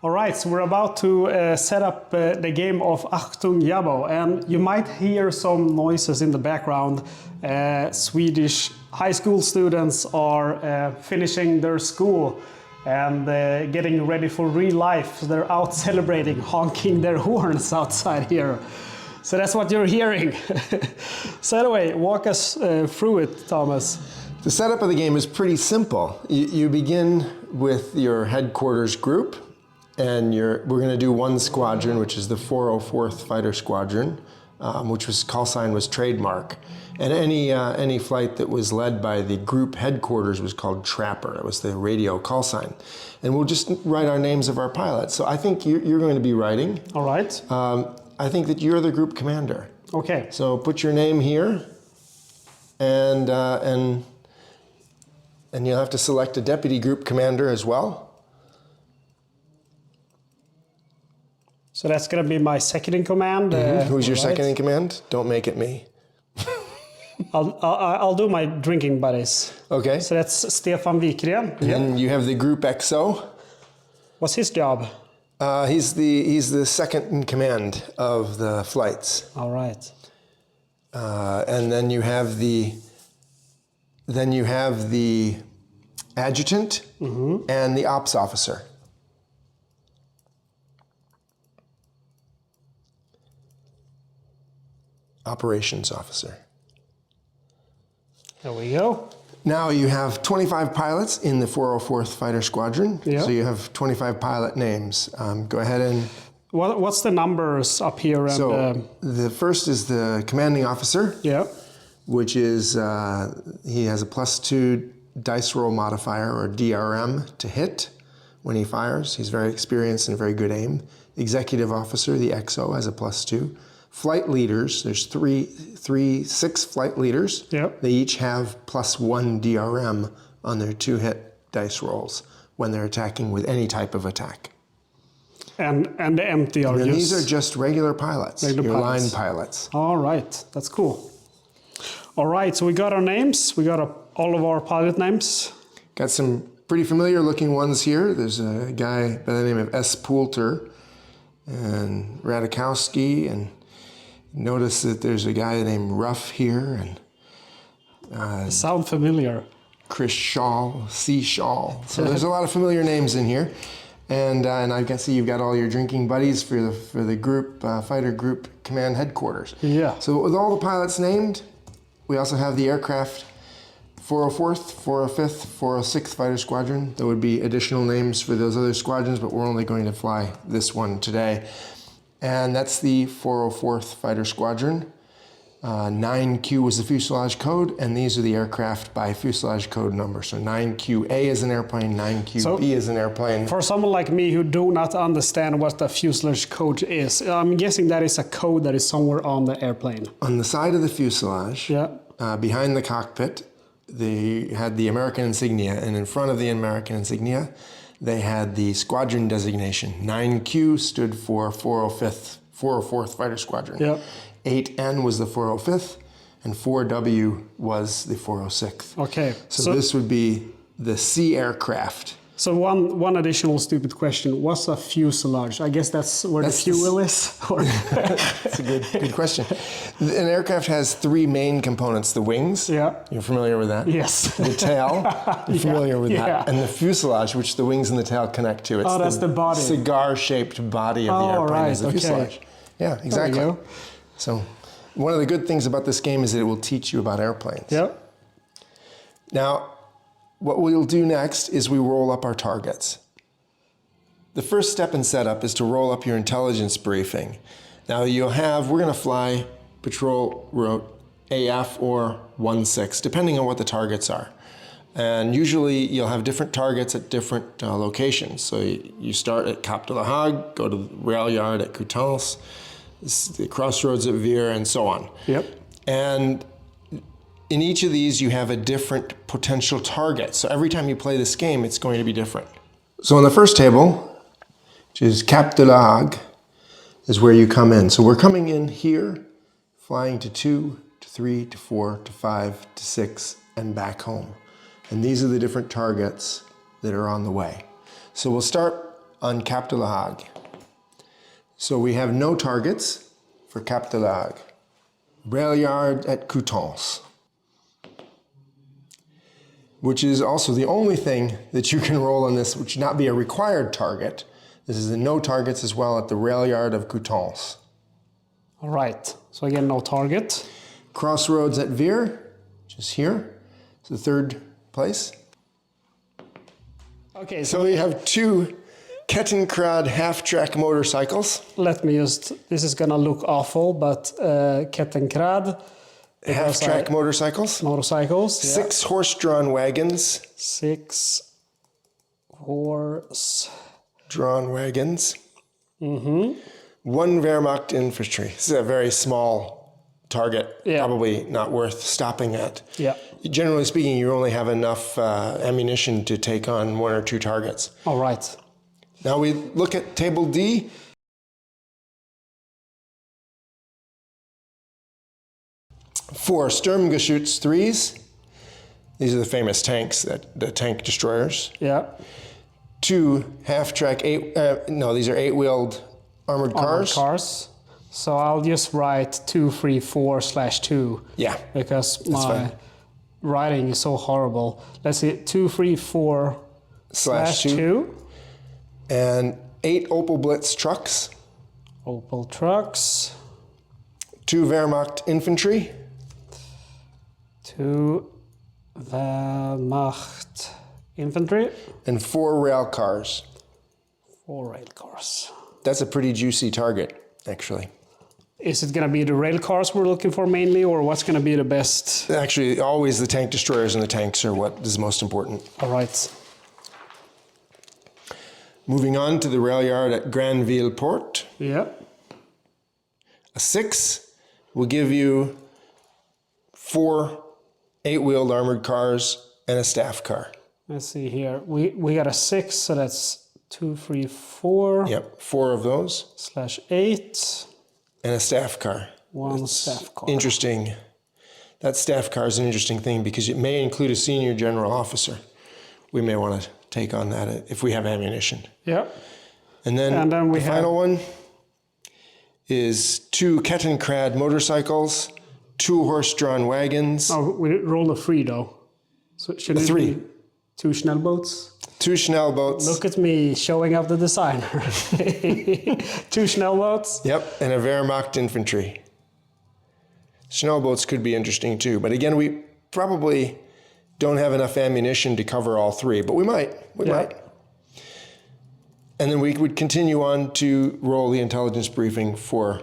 All right, so we're about to set up the game of Achtung Jabo, and you might hear some noises in the background. Swedish high school students are finishing their school and getting ready for real life. So they're out celebrating, honking their horns outside here. So that's what you're hearing. So anyway, walk us through it, Thomas. The setup of the game is pretty simple. You begin with your headquarters group, and we're going to do one squadron, which is the 404th Fighter Squadron, which was call sign was trademark. And any flight that was led by the group headquarters was called Trapper. It was the radio call sign. And we'll just write our names of our pilots. So I think you're going to be writing. All right. I think that you're the group commander. Okay. So put your name here, and you'll have to select a deputy group commander as well. So that's going to be my second in command. Who's your second in command? Don't make it me. I'll do my drinking buddies. Okay. So that's Stefan Wikgren. And then you have the group XO. What's his job? He's the second in command of the flights. All right. And then you have the adjutant and the ops officer. Operations officer. There we go. Now you have 25 pilots in the 404th Fighter Squadron. Yeah. So you have 25 pilot names. Go ahead and... What's the numbers up here? And, so the first is the commanding officer. Yeah. Which is, he has a +2 dice roll modifier, or DRM, to hit when he fires. He's very experienced and very good aim. The executive officer, the XO, has a +2. Flight leaders, there's six flight leaders. Yep. They each have +1 DRM on their 2-hit dice rolls when they're attacking with any type of attack. And the empty are and just... these are just regular pilots, line pilots. All right, that's cool. All right, so we got our names. We got all of our pilot names. Got some pretty familiar looking ones here. There's a guy by the name of S. Poulter and Radikowski, and notice that there's a guy named Ruff here, and sound familiar. Chris Shaw, C. Shaw. So there's a lot of familiar names in here, and I can see you've got all your drinking buddies for the group fighter group command headquarters. Yeah. So with all the pilots named, we also have the aircraft 404th, 405th, 406th Fighter Squadron. There would be additional names for those other squadrons, but we're only going to fly this one today. And that's the 404th Fighter Squadron. 9Q was the fuselage code, and these are the aircraft by fuselage code number. So 9QA is an airplane, 9QB is an airplane. For someone like me who do not understand what the fuselage code is, I'm guessing that is a code that is somewhere on the airplane. On the side of the fuselage, yeah. Behind the cockpit, they had the American insignia, and in front of the American insignia, they had the squadron designation. 9Q stood for 404th Fighter Squadron. Yep. 8N was the 405th, and 4W was the 406th. Okay. So this would be the C aircraft. So one additional stupid question. What's a fuselage? I guess that's where the fuel is? That's a good question. An aircraft has 3 main components. The wings. Yeah. You're familiar with that? Yes. The tail. You're familiar with that. And the fuselage, which the wings and the tail connect to. It's that's the body. Cigar-shaped body of the airplane is the fuselage. Yeah, exactly. There we go. So one of the good things about this game is that it will teach you about airplanes. Yep. Now, what we'll do next is we roll up our targets. The first step in setup is to roll up your intelligence briefing. Now we're going to fly patrol route AF or 16, depending on what the targets are. And usually you'll have different targets at different locations. So you start at Cap de la Hague, go to the rail yard at Coutances, the crossroads at Vire, and so on. Yep. And in each of these, you have a different potential target. So every time you play this game, it's going to be different. So on the first table, which is Cap de la Hague, is where you come in. So we're coming in here, flying to 2, to 3, to 4, to 5, to 6, and back home. And these are the different targets that are on the way. So we'll start on Cap de la Hague. So we have no targets for Cap de la Hague. Rail yard at Coutances, which is also the only thing that you can roll on this, which would not be a required target. This is the no targets as well at the rail yard of Coutances. All right, so again, no target. Crossroads at Veer, which is here. It's the third place. Okay, So we have two Kettenkrad half-track motorcycles. let me just, this is gonna look awful, but Kettenkrad. Half-track motorcycles. Motorcycles. Yeah. 6 horse-drawn wagons. 6 horse. Drawn wagons. 1 Wehrmacht infantry. This is a very small target, Yeah. probably not worth stopping at. Yeah. Generally speaking, you only have enough ammunition to take on 1 or 2 targets. All right. Now we look at table D. For Sturmgeschütz 3s, these are the famous tanks, the tank destroyers. Yeah. 2 half-track, these are 8-wheeled armored cars. Cars. So I'll just write 234/2. Yeah. Because That's my fine. writing is so horrible. Let's see, 234/2. And 8 Opel Blitz trucks. Opel trucks. 2 Wehrmacht infantry. 2 Wehrmacht infantry. And 4 rail cars. 4 rail cars. That's a pretty juicy target, actually. Is it going to be the rail cars we're looking for mainly, or what's going to be the best? Actually, always the tank destroyers and the tanks are what is most important. All right. Moving on to the rail yard at Granville Port. Yeah. A 6 will give you 4 8-wheeled armored cars and a staff car. Let's see here. We got a 6, so that's 2, 3, 4. Yep, 4 of those. /8. And a staff car. One staff car. Interesting. That staff car is an interesting thing because it may include a senior general officer. We may want to take on that if we have ammunition. Yeah. And then we the have final one is 2 Kettenkrad motorcycles, 2 horse-drawn wagons. Oh, we rolled a 3 though. So should it 3. be 2 Schnellboats? 2 Schnellboats. Look at me showing up the designer. 2 Schnellboats. Yep, and a Wehrmacht infantry. Schnellboats could be interesting too, but again, we probably don't have enough ammunition to cover all 3, but we might. We might. And then we would continue on to roll the intelligence briefing for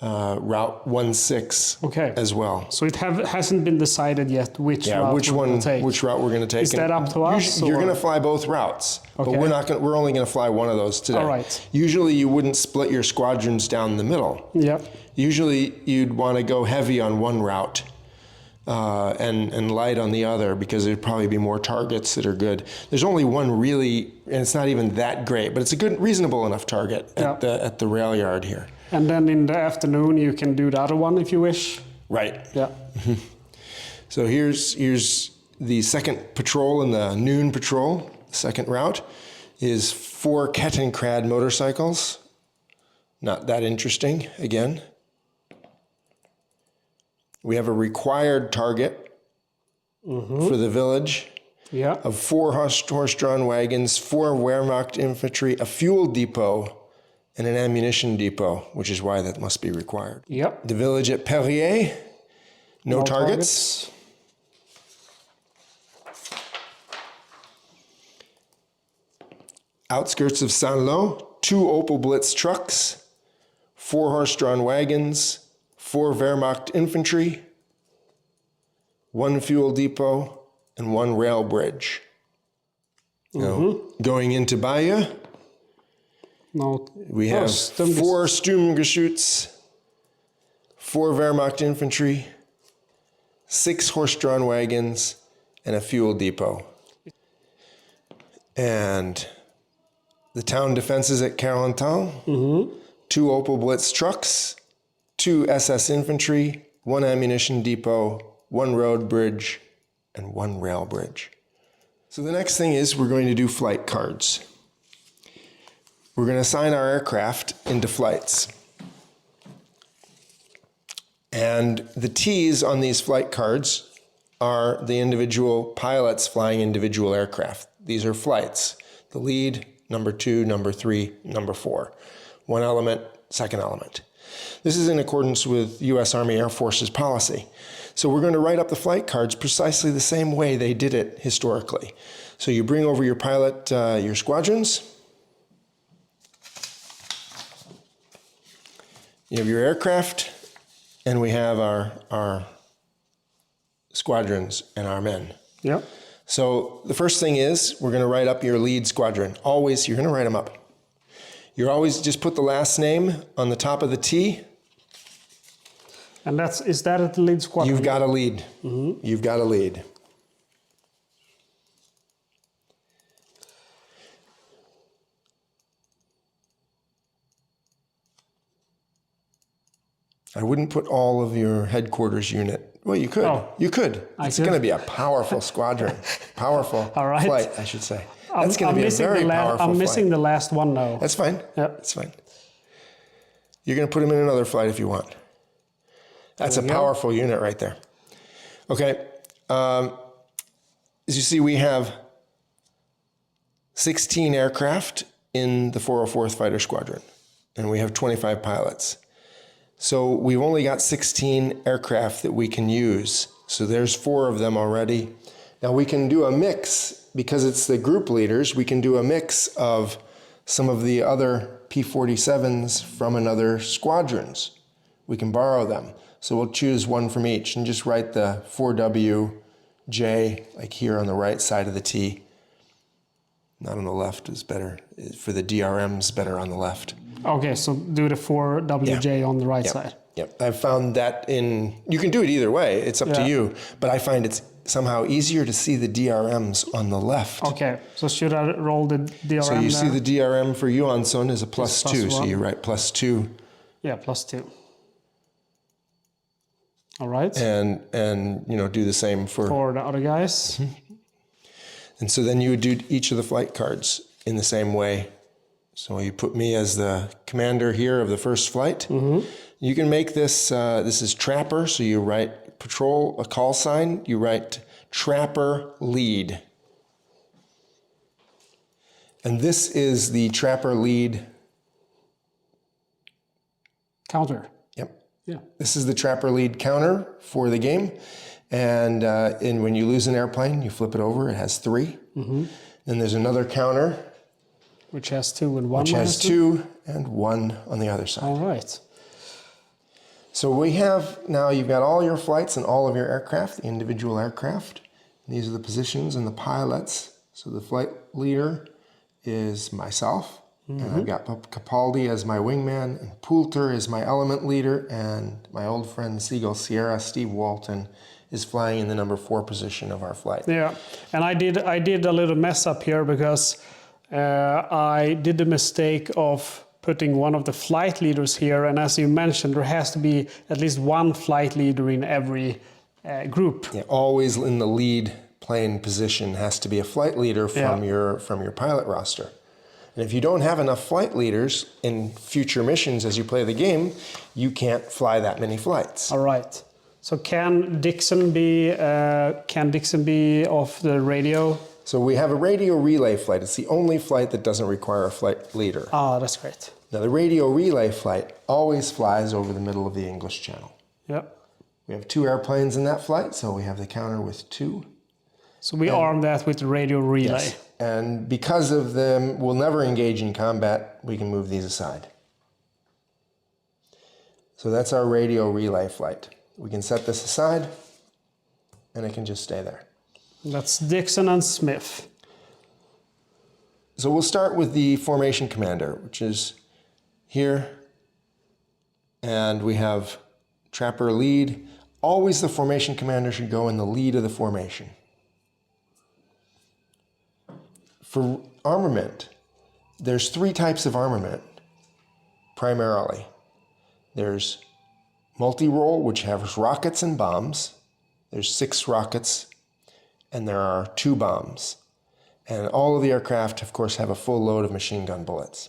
Route 16 as well. So it hasn't been decided yet which route which we're one, going to take. which route we're going to take. Is that up to us? You're going to fly both routes, but Okay. we're only going to fly one of those today. All right. Usually you wouldn't split your squadrons down the middle. Yeah. Usually you'd want to go heavy on one route and light on the other because there'd probably be more targets that are good. There's only one really, and it's not even that great, but it's a good, reasonable enough target at the rail yard here. And then in the afternoon you can do the other one if you wish. Right. Yeah. So here's the second patrol in the noon patrol. The second route is 4 Kettenkrad motorcycles. Not that interesting, again. We have a required target for the village of 4 horse-drawn wagons, 4 Wehrmacht infantry, a fuel depot, and an ammunition depot, which is why that must be required. Yep. The village at Perrier, no targets. Outskirts of Saint-Lô, 2 Opel Blitz trucks, 4 horse-drawn wagons, 4 Wehrmacht infantry, 1 fuel depot, and 1 rail bridge. Now, going into Bayeux, we have 4 Sturmgeschütz, 4 Wehrmacht infantry, 6 horse-drawn wagons, and a fuel depot. And the town defenses at Carentan, 2 Opel Blitz trucks, 2 SS infantry, 1 ammunition depot, 1 road bridge, and 1 rail bridge. So the next thing is we're going to do flight cards. we're going to assign our aircraft into flights. And the T's on these flight cards are the individual pilots flying individual aircraft. These are flights. The lead, number 2, number 3, number 4. One element, second element. This is in accordance with U.S. Army Air Force's policy. So we're going to write up the flight cards precisely the same way they did it historically. So you bring over your pilot, your squadrons. You have your aircraft, and we have our squadrons and our men. Yep. So the first thing is we're going to write up your lead squadron. Always, you're going to write them up. You're always just put the last name on the top of the T. And is that at the lead squadron? You've got a lead. Mm-hmm. You've got a lead. I wouldn't put all of your headquarters unit. Well, you could. Oh, you could. It's going to be a powerful squadron. Powerful flight, I should say. That's going to be a very powerful flight. I'm missing the last one now. That's fine. Yep. That's fine. You're going to put him in another flight if you want. That's a powerful unit right there. Okay. As you see, we have 16 aircraft in the 404th Fighter Squadron, and we have 25 pilots. So we've only got 16 aircraft that we can use. So there's 4 of them already. Now we can do a mix, because it's the group leaders, we can do a mix of some of the other P-47s from another squadrons. We can borrow them. So we'll choose one from each and just write the 4WJ, like here on the right side of the T. Not on the left is better. For the DRM's better on the left. Okay, so do the 4WJ on the right side. Yep, I've found that you can do it either way, it's up to you, but I find it's somehow easier to see the DRMs on the left. Okay, so should I roll the DRM So you see the DRM for Johansson is a +2, so you write +2. Yeah, +2. All right. And do the same for the other guys. Mm-hmm. And so then you would do each of the flight cards in the same way. So you put me as the commander here of the first flight. Mm-hmm. You can make this, this is Trapper, so you write patrol, a call sign, you write Trapper lead. And this is the Trapper lead counter. Yep. Yeah. This is the Trapper lead counter for the game. And when you lose an airplane, you flip it over, it has 3. Mm-hmm. Then there's another counter. Which has 2 and 1. Which has 2 and 1 on the other side. All right. So we have, now you've got all your flights and all of your aircraft, the individual aircraft. And these are the positions and the pilots. So the flight leader is myself. Mm-hmm. And I've got Capaldi as my wingman, and Poulter is my element leader, and my old friend Seagull Sierra, Steve Walton, is flying in the number 4 position of our flight. Yeah, and I did a little mess up here because I did the mistake of putting one of the flight leaders here, and as you mentioned, there has to be at least one flight leader in every group. Yeah, always in the lead plane position has to be a flight leader from your pilot roster. And if you don't have enough flight leaders in future missions as you play the game, you can't fly that many flights. All right. So can Dixon be off the radio? So we have a radio relay flight. It's the only flight that doesn't require a flight leader. Ah, that's great. Now the radio relay flight always flies over the middle of the English Channel. Yep. We have 2 airplanes in that flight, so we have the counter with 2. So we arm that with the radio relay. Yes. And because of them, we'll never engage in combat, we can move these aside. So that's our radio relay flight. We can set this aside, and it can just stay there. That's Dixon and Smith. So we'll start with the formation commander, which is here. And we have Trapper lead. Always the formation commander should go in the lead of the formation. For armament, there's 3 types of armament, primarily. There's multi-role, which has rockets and bombs. There's 6 rockets, and there are 2 bombs. And all of the aircraft, of course, have a full load of machine gun bullets.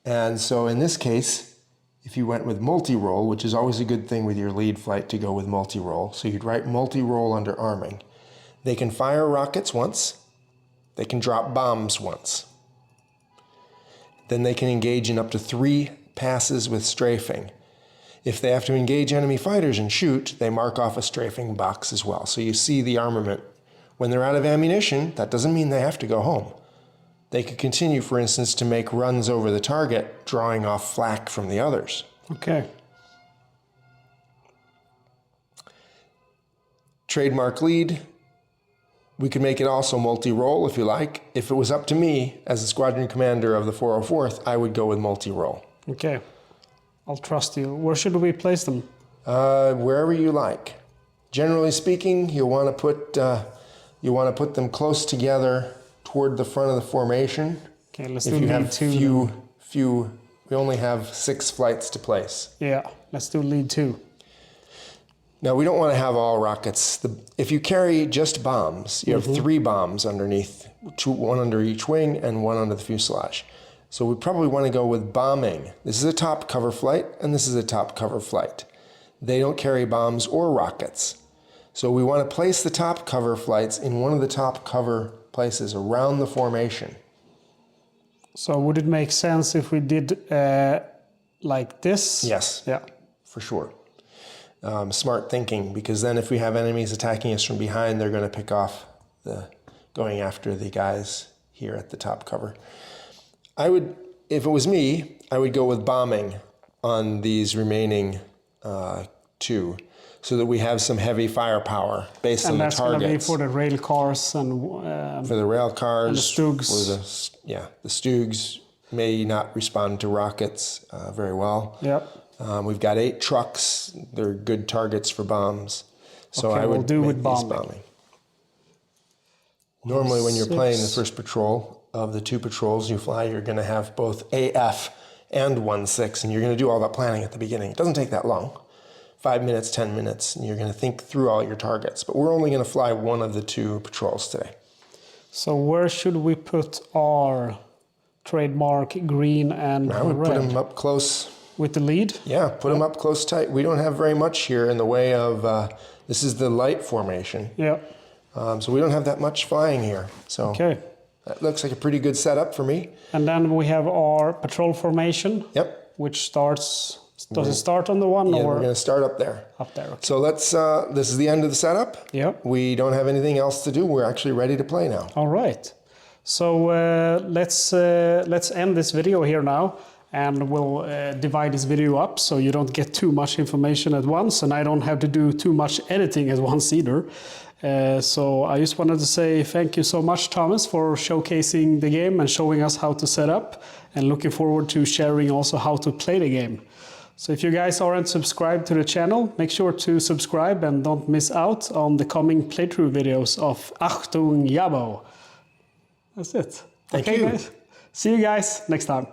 And so in this case, if you went with multi-roll, which is always a good thing with your lead flight to go with multi-roll, so you'd write multi-roll under arming. They can fire rockets once, they can drop bombs once. Then they can engage in up to 3 passes with strafing. If they have to engage enemy fighters and shoot, they mark off a strafing box as well. So you see the armament. When they're out of ammunition, that doesn't mean they have to go home. They could continue, for instance, to make runs over the target, drawing off flak from the others. Okay. Trademark lead. We could make it also multi-roll if you like. If it was up to me as the squadron commander of the 404th, I would go with multi-roll. Okay. I'll trust you. Where should we place them? Wherever you like. Generally speaking, you want to put them close together toward the front of the formation. Okay, let's if do you lead have 2. We only have 6 flights to place. Yeah, let's do lead 2. Now, we don't want to have all rockets. If you carry just bombs, you have 3 bombs underneath, 1 under each wing and 1 under the fuselage. So we probably want to go with bombing. This is a top cover flight, and this is a top cover flight. They don't carry bombs or rockets. So we want to place the top cover flights in one of the top cover places around the formation. So would it make sense if we did like this? Yes. Yeah. For sure. Smart thinking, because then if we have enemies attacking us from behind, they're going to pick off going after the guys here at the top cover. If it was me, I would go with bombing on these remaining 2, so that we have some heavy firepower based on the targets. And that's going to be for the rail cars and for the rail cars, and the Stugs. The Stugs may not respond to rockets very well. Yep. We've got 8 trucks. They're good targets for bombs. So okay, I would we'll do make with bombing. bombing. Normally, when you're playing the first patrol of the 2 patrols you fly, you're going to have both AF and 1-6, and you're going to do all that planning at the beginning. It doesn't take that long. 5 minutes, 10 minutes, and you're going to think through all your targets. But we're only going to fly one of the 2 patrols today. So where should we put our trademark green and I would red? put them up close. With the lead? Yeah, put them up close tight. We don't have very much here in the way of, this is the light formation. Yeah. So we don't have that much flying here. So okay. That looks like a pretty good setup for me. And then we have our patrol formation. Yep. Which starts, does it start on the one yeah, or? we're going to start up there. Up there, okay. So let's, this is the end of the setup. Yep. We don't have anything else to do. We're actually ready to play now. All right. So let's end this video here now. And we'll divide this video up so you don't get too much information at once, and I don't have to do too much editing at once either. So I just wanted to say thank you so much, Thomas, for showcasing the game and showing us how to set up, and looking forward to sharing also how to play the game. So if you guys aren't subscribed to the channel, make sure to subscribe and don't miss out on the coming playthrough videos of Achtung Jabo. That's it. Thank you. Guys. See you guys next time.